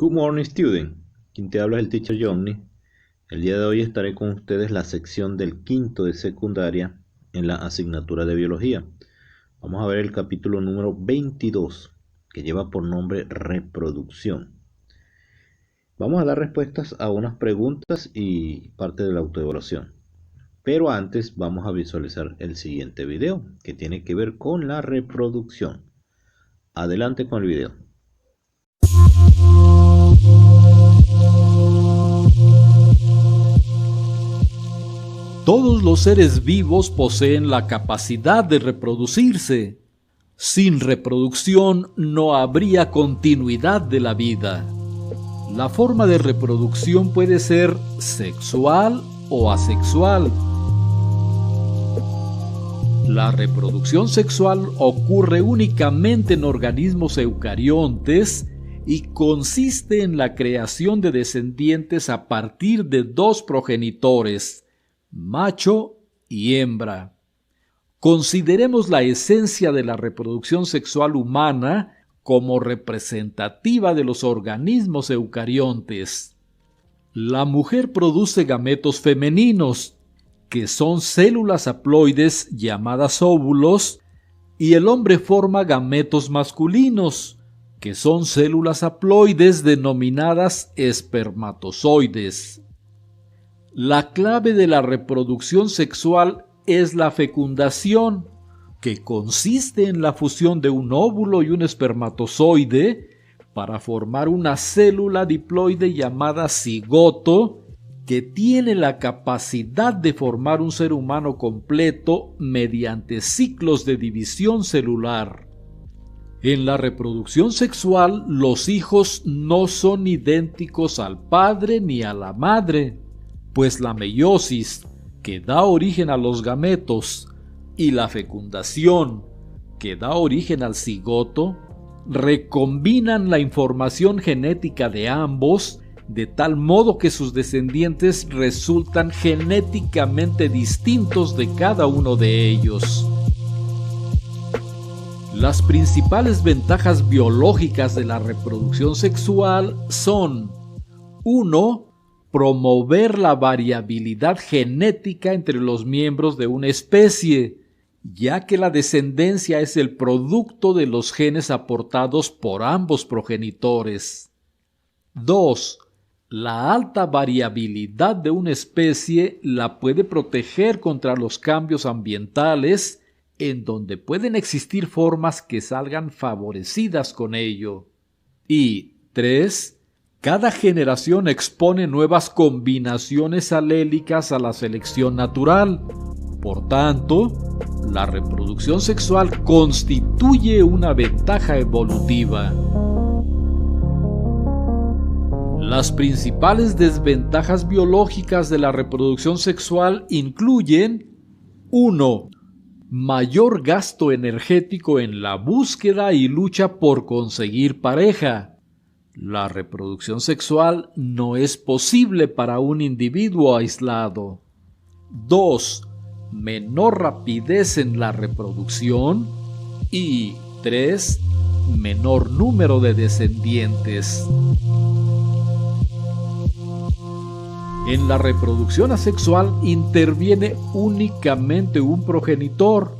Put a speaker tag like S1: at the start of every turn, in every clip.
S1: Good morning, student. Quien te habla es el teacher Johnny. El día de hoy estaré con ustedes la sección del quinto de secundaria en la asignatura de biología. Vamos a ver el capítulo número 22, que lleva por nombre reproducción. Vamos a dar respuestas a unas preguntas y parte de la autoevaluación. Pero antes vamos a visualizar el siguiente video, que tiene que ver con la reproducción. Adelante con el video.
S2: Todos los seres vivos poseen la capacidad de reproducirse. Sin reproducción no habría continuidad de la vida. La forma de reproducción puede ser sexual o asexual. La reproducción sexual ocurre únicamente en organismos eucariontes y consiste en la creación de descendientes a partir de dos progenitores, macho y hembra. Consideremos la esencia de la reproducción sexual humana como representativa de los organismos eucariontes. La mujer produce gametos femeninos, que son células haploides llamadas óvulos, y el hombre forma gametos masculinos, que son células haploides denominadas espermatozoides. La clave de la reproducción sexual es la fecundación, que consiste en la fusión de un óvulo y un espermatozoide para formar una célula diploide llamada cigoto, que tiene la capacidad de formar un ser humano completo mediante ciclos de división celular. En la reproducción sexual, los hijos no son idénticos al padre ni a la madre, pues la meiosis, que da origen a los gametos, y la fecundación, que da origen al cigoto, recombinan la información genética de ambos, de tal modo que sus descendientes resultan genéticamente distintos de cada uno de ellos. Las principales ventajas biológicas de la reproducción sexual son: 1. Promover la variabilidad genética entre los miembros de una especie, ya que la descendencia es el producto de los genes aportados por ambos progenitores. 2. La alta variabilidad de una especie la puede proteger contra los cambios ambientales, en donde pueden existir formas que salgan favorecidas con ello. Y 3. Cada generación expone nuevas combinaciones alélicas a la selección natural. Por tanto, la reproducción sexual constituye una ventaja evolutiva. Las principales desventajas biológicas de la reproducción sexual incluyen: 1. Mayor gasto energético en la búsqueda y lucha por conseguir pareja. La reproducción sexual no es posible para un individuo aislado. 2. Menor rapidez en la reproducción. Y 3. Menor número de descendientes. En la reproducción asexual interviene únicamente un progenitor.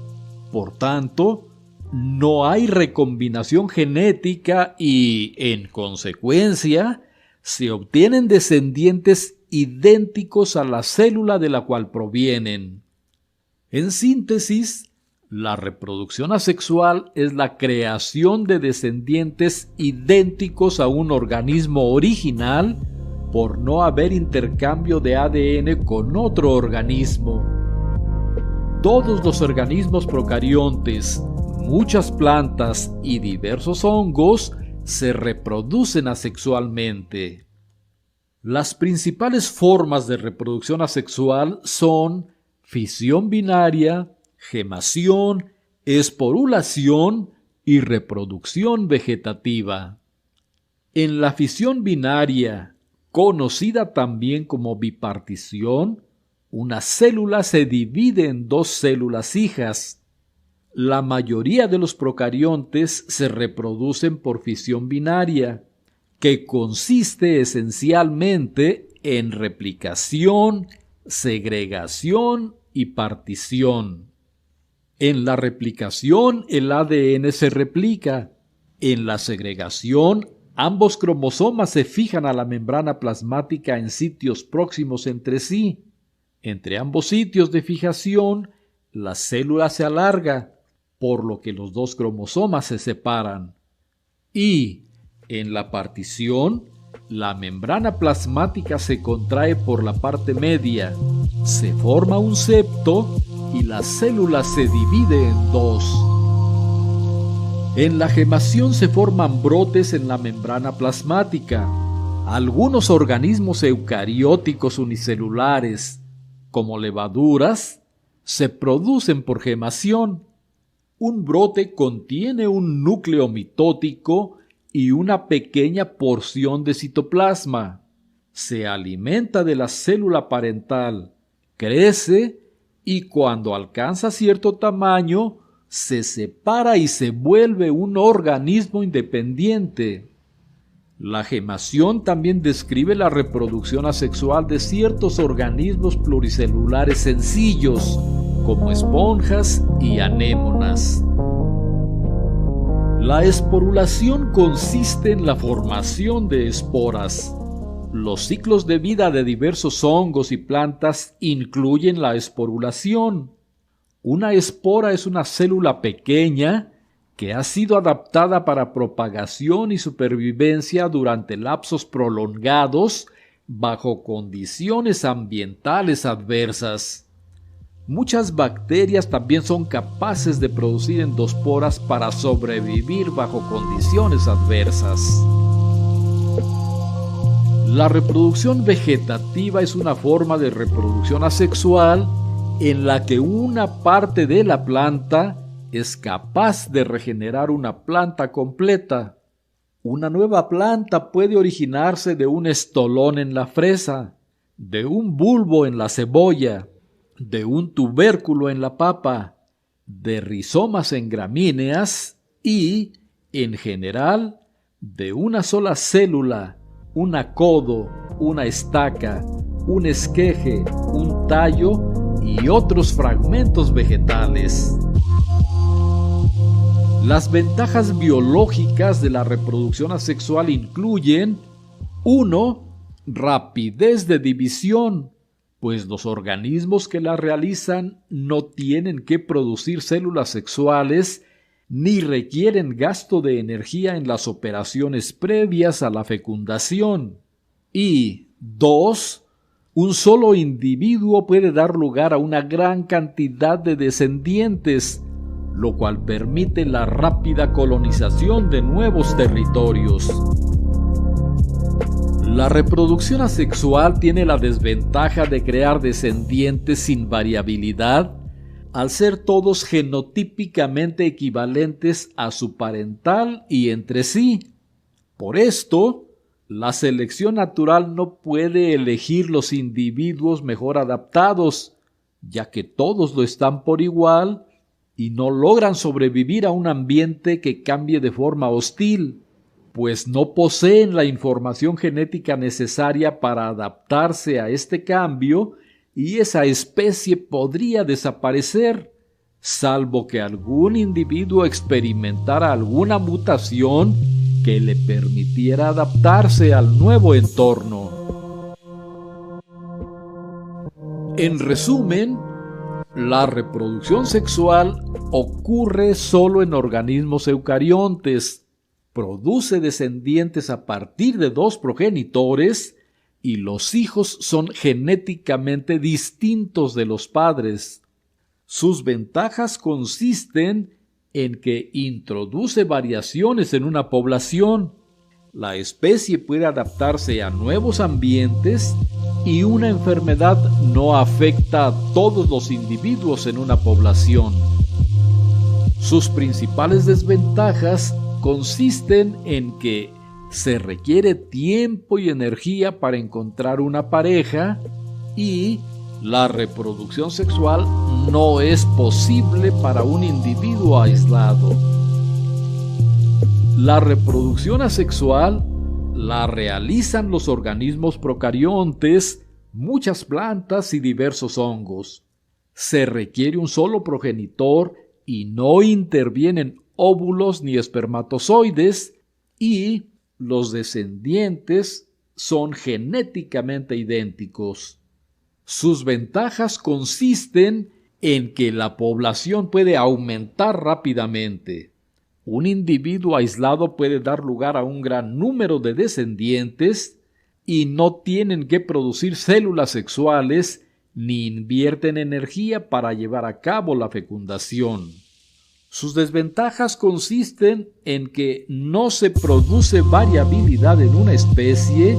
S2: Por tanto, no hay recombinación genética y, en consecuencia, se obtienen descendientes idénticos a la célula de la cual provienen. En síntesis, la reproducción asexual es la creación de descendientes idénticos a un organismo original por no haber intercambio de ADN con otro organismo. Todos los organismos procariontes, muchas plantas y diversos hongos se reproducen asexualmente. Las principales formas de reproducción asexual son fisión binaria, gemación, esporulación y reproducción vegetativa. En la fisión binaria, conocida también como bipartición, una célula se divide en dos células hijas. La mayoría de los procariontes se reproducen por fisión binaria, que consiste esencialmente en replicación, segregación y partición. En la replicación, el ADN se replica. En la segregación, ambos cromosomas se fijan a la membrana plasmática en sitios próximos entre sí. Entre ambos sitios de fijación, la célula se alarga, por lo que los dos cromosomas se separan. Y en la partición, la membrana plasmática se contrae por la parte media, se forma un septo y la célula se divide en dos. En la gemación se forman brotes en la membrana plasmática. Algunos organismos eucarióticos unicelulares, como levaduras, se producen por gemación. Un brote contiene un núcleo mitótico y una pequeña porción de citoplasma. Se alimenta de la célula parental, crece y cuando alcanza cierto tamaño, se separa y se vuelve un organismo independiente. La gemación también describe la reproducción asexual de ciertos organismos pluricelulares sencillos, como esponjas y anémonas. La esporulación consiste en la formación de esporas. Los ciclos de vida de diversos hongos y plantas incluyen la esporulación. Una espora es una célula pequeña que ha sido adaptada para propagación y supervivencia durante lapsos prolongados bajo condiciones ambientales adversas. Muchas bacterias también son capaces de producir endosporas para sobrevivir bajo condiciones adversas. La reproducción vegetativa es una forma de reproducción asexual en la que una parte de la planta es capaz de regenerar una planta completa. Una nueva planta puede originarse de un estolón en la fresa, de un bulbo en la cebolla, de un tubérculo en la papa, de rizomas en gramíneas y, en general, de una sola célula, un acodo, una estaca, un esqueje, un tallo y otros fragmentos vegetales. Las ventajas biológicas de la reproducción asexual incluyen 1. Rapidez de división, pues los organismos que la realizan no tienen que producir células sexuales ni requieren gasto de energía en las operaciones previas a la fecundación. Y 2. Un solo individuo puede dar lugar a una gran cantidad de descendientes, lo cual permite la rápida colonización de nuevos territorios. La reproducción asexual tiene la desventaja de crear descendientes sin variabilidad, al ser todos genotípicamente equivalentes a su parental y entre sí. Por esto, la selección natural no puede elegir los individuos mejor adaptados, ya que todos lo están por igual y no logran sobrevivir a un ambiente que cambie de forma hostil, pues no poseen la información genética necesaria para adaptarse a este cambio y esa especie podría desaparecer, salvo que algún individuo experimentara alguna mutación que le permitiera adaptarse al nuevo entorno. En resumen, la reproducción sexual ocurre solo en organismos eucariontes, produce descendientes a partir de dos progenitores y los hijos son genéticamente distintos de los padres. Sus ventajas consisten en que introduce variaciones en una población. La especie puede adaptarse a nuevos ambientes y una enfermedad no afecta a todos los individuos en una población. Sus principales desventajas consisten en que se requiere tiempo y energía para encontrar una pareja y la reproducción sexual no es posible para un individuo aislado. La reproducción asexual la realizan los organismos procariontes, muchas plantas y diversos hongos. Se requiere un solo progenitor y no intervienen óvulos ni espermatozoides, y los descendientes son genéticamente idénticos. Sus ventajas consisten en que la población puede aumentar rápidamente. Un individuo aislado puede dar lugar a un gran número de descendientes y no tienen que producir células sexuales ni invierten energía para llevar a cabo la fecundación. Sus desventajas consisten en que no se produce variabilidad en una especie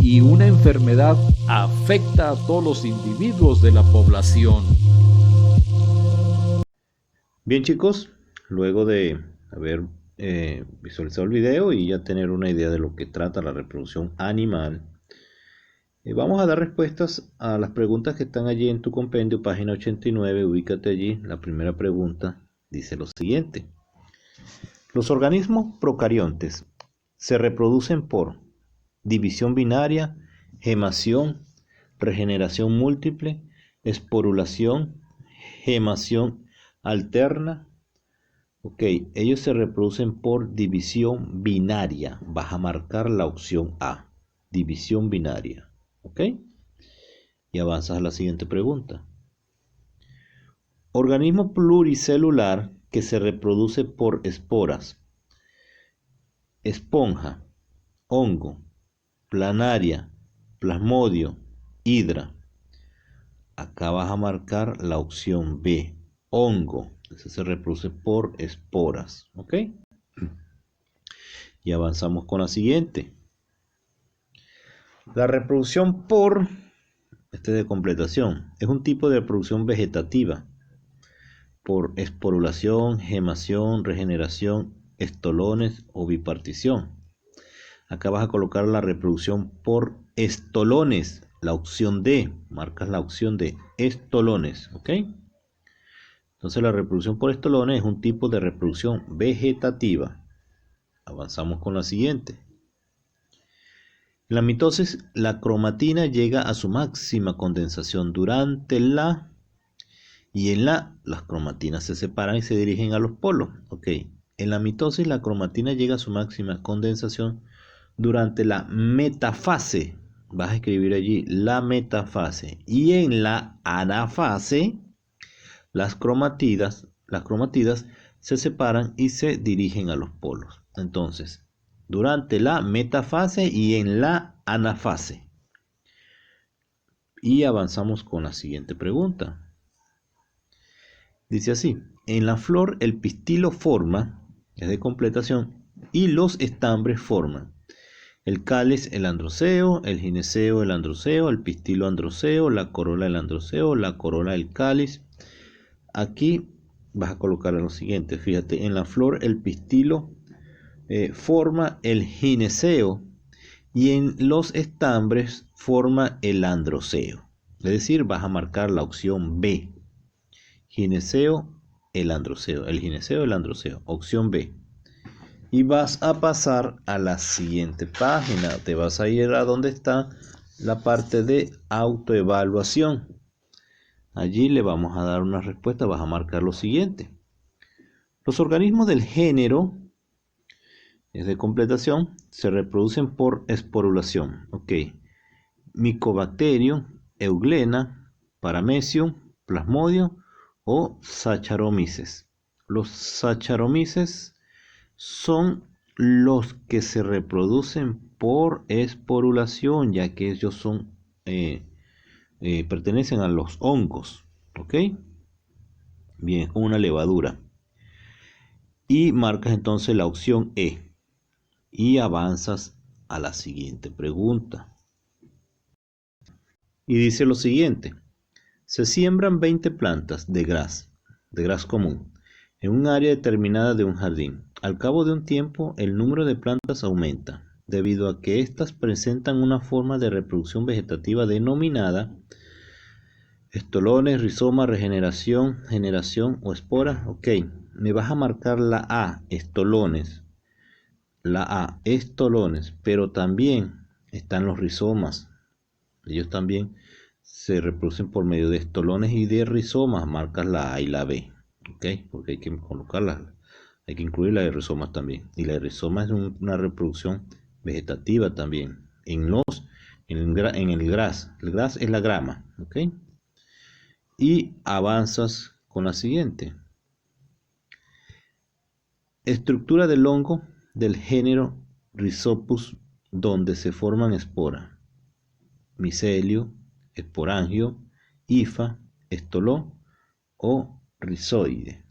S2: y una enfermedad afecta a todos los individuos de la población.
S1: Bien, chicos, luego de haber visualizado el video y ya tener una idea de lo que trata la reproducción animal, vamos a dar respuestas a las preguntas que están allí en tu compendio, página 89, ubícate allí. La primera pregunta dice lo siguiente: los organismos procariontes se reproducen por división binaria, gemación, regeneración múltiple, esporulación, gemación alterna. Ok, ellos se reproducen por división binaria. Vas a marcar la opción A, división binaria. Ok, y avanzas a la siguiente pregunta. Organismo pluricelular que se reproduce por esporas, esponja, hongo, planaria, plasmodio, hidra. Acá vas a marcar la opción B, hongo. Ese se reproduce por esporas. ¿Ok? Y avanzamos con la siguiente. La reproducción por, de completación, es un tipo de reproducción vegetativa por esporulación, gemación, regeneración, estolones o bipartición. Acá vas a colocar la reproducción por estolones, la opción D. Marcas la opción de estolones. ¿Ok? Entonces la reproducción por estolones es un tipo de reproducción vegetativa. Avanzamos con la siguiente. En la mitosis, la cromatina llega a su máxima condensación durante la... Y en las cromatinas se separan y se dirigen a los polos. Ok. En la mitosis, la cromatina llega a su máxima condensación durante la metafase. Vas a escribir allí la metafase. Y en la anafase, las cromatidas se separan y se dirigen a los polos. Entonces, durante la metafase y en la anafase. Y avanzamos con la siguiente pregunta. Dice así: en la flor el pistilo forma, es de completación, y los estambres forman el cáliz, el androceo, el gineceo, el androceo, el pistilo androceo, la corola, el androceo, la corola, el cáliz. Aquí vas a colocar lo siguiente, fíjate, en la flor el pistilo forma el gineceo y en los estambres forma el androceo. Es decir, vas a marcar la opción B, gineceo, el androceo, el gineceo, el androceo, opción B. Y vas a pasar a la siguiente página, te vas a ir a donde está la parte de autoevaluación. Allí le vamos a dar una respuesta, vas a marcar lo siguiente. Los organismos del género, es de completación, se reproducen por esporulación. Ok. Mycobacterium, Euglena, Paramecium, Plasmodium o Saccharomyces. Los Saccharomyces son los que se reproducen por esporulación, ya que ellos son... pertenecen a los hongos, ¿ok? Bien, una levadura. Y marcas entonces la opción E. Y avanzas a la siguiente pregunta. Y dice lo siguiente. Se siembran 20 plantas de gras común, en un área determinada de un jardín. Al cabo de un tiempo, el número de plantas aumenta, debido a que éstas presentan una forma de reproducción vegetativa denominada estolones, rizoma, regeneración, generación o esporas. Ok, me vas a marcar la A, estolones. La A, estolones, pero también están los rizomas. Ellos también se reproducen por medio de estolones y de rizomas. Marcas la A y la B, ¿ok? Porque hay que colocarlas, hay que incluir la de rizomas también. Y la de rizomas es una reproducción vegetativa también. En el gras es la grama, ¿ok? Y avanzas con la siguiente. Estructura del hongo del género Rhizopus, donde se forman esporas: micelio, esporangio, hifa, estolón o rizoide.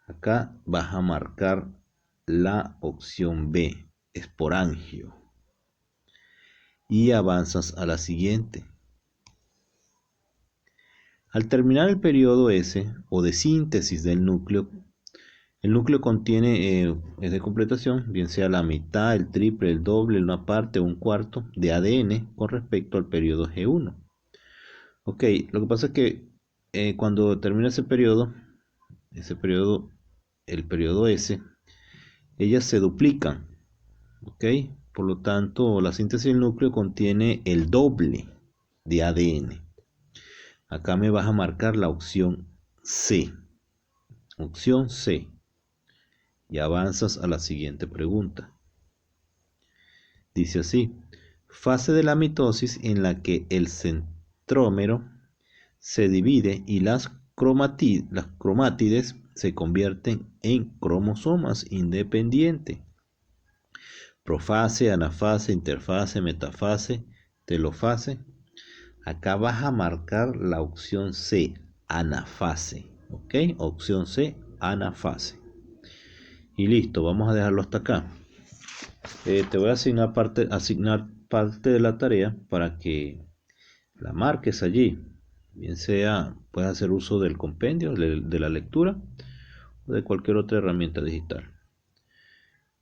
S1: Acá vas a marcar la opción B, esporangio. Y avanzas a la siguiente. Al terminar el periodo S o de síntesis del núcleo, el núcleo contiene, es de completación, bien sea la mitad, el triple, el doble, una parte o un cuarto de ADN con respecto al periodo G1. Ok, lo que pasa es que cuando termina ese periodo, el periodo S, ellas se duplican. Ok, por lo tanto, la síntesis del núcleo contiene el doble de ADN. Acá me vas a marcar la opción C. Opción C. Y avanzas a la siguiente pregunta. Dice así: fase de la mitosis en la que el centrómero se divide y las cromátides se convierten en cromosomas independientes. Profase, anafase, interfase, metafase, telofase. Acá vas a marcar la opción C, anafase. ¿Ok? Opción C, anafase. Y listo, vamos a dejarlo hasta acá. Te voy a asignar parte de la tarea para que la marques allí. Bien sea, puedes hacer uso del compendio, de la lectura o de cualquier otra herramienta digital.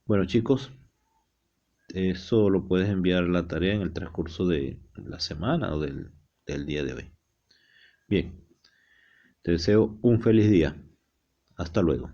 S1: Bueno, chicos, eso lo puedes enviar la tarea en el transcurso de la semana o del día de hoy. Bien, te deseo un feliz día. Hasta luego.